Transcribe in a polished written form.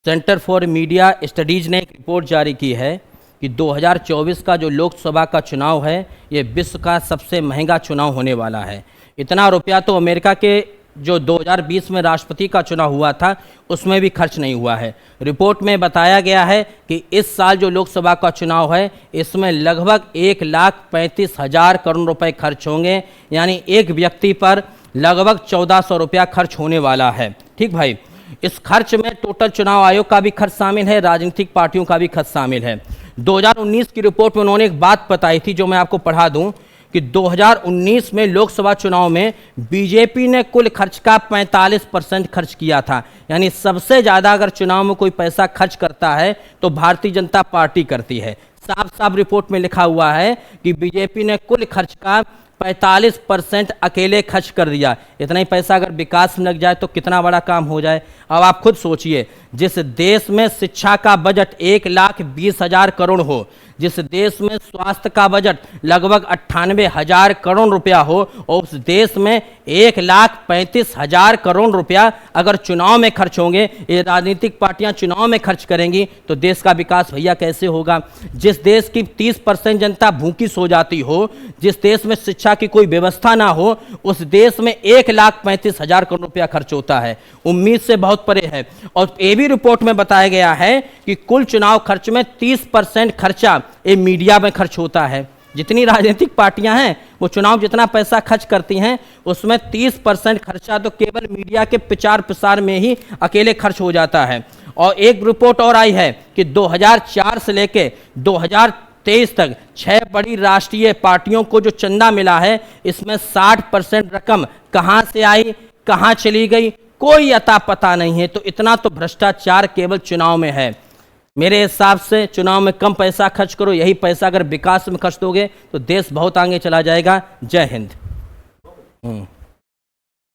Centre for media studies ने एक report जारी की है कि 2024 का जो लोकसभा का चुनाव है ये विश्व का सबसे महंगा चुनाव होने वाला है। इतना रुपया तो अमेरिका के जो 2020 में राष्ट्रपति का चुनाव हुआ था उसमें भी खर्च नहीं हुआ है। रिपोर्ट में बताया गया है कि इस साल जो लोकसभा का चुनाव है इसमें लगभग 1,35,000 करोड़ रुपए खर्च होंगे, यानी एक व्यक्ति पर लगभग 1,400 रुपया खर्च होने वाला है। ठीक भाई, इस खर्च में टोटल चुनाव आयोग का भी खर्च शामिल है, राजनीतिक पार्टियों का भी खर्च शामिल है। 2019 की रिपोर्ट में उन्होंने एक बात बताई थी जो मैं आपको पढ़ा दूं कि 2019 में लोकसभा चुनाव में बीजेपी ने कुल खर्च का 45% खर्च किया था, यानी सबसे ज़्यादा अगर चुनाव में कोई पैसा खर्च करता है तो भारतीय जनता पार्टी करती है। साफ साफ रिपोर्ट में लिखा हुआ है कि बीजेपी ने कुल खर्च का 45% अकेले खर्च कर दिया। इतना ही पैसा अगर विकास में लग जाए तो कितना बड़ा काम हो जाए। अब आप खुद सोचिए, जिस देश में शिक्षा का बजट 1,20,000 करोड़ हो, जिस देश में स्वास्थ्य का बजट लगभग 98,000 करोड़ रुपया हो, और उस देश में 1,35,000 करोड़ रुपया अगर चुनाव में खर्च होंगे, ये राजनीतिक पार्टियां चुनाव में खर्च करेंगी तो देश का विकास भैया कैसे होगा। जिस देश की 30% जनता भूखी सो जाती हो, जिस देश में शिक्षा की कोई व्यवस्था ना हो, उस देश में 1,35,000 करोड़ रुपया खर्च होता है। उम्मीद से बहुत परे है। और ये भी रिपोर्ट में बताया गया है कि कुल चुनाव खर्च में 30% खर्चा ये मीडिया में खर्च होता है। जितनी राजनीतिक पार्टियां हैं वो चुनाव जितना पैसा खर्च करती हैं उसमें 30% खर्चा तो केवल मीडिया के प्रचार प्रसार में ही अकेले खर्च हो जाता है। और एक रिपोर्ट और आई है कि 2004 से लेके 2023 तक 6 बड़ी राष्ट्रीय पार्टियों को जो चंदा मिला है इसमें 60% रकम कहां से आई, कहां चली गई, कोई अता पता नहीं है। तो इतना तो भ्रष्टाचार केवल चुनाव में है। मेरे हिसाब से चुनाव में कम पैसा खर्च करो, यही पैसा अगर विकास में खर्च दोगे तो देश बहुत आगे चला जाएगा। जय हिंद।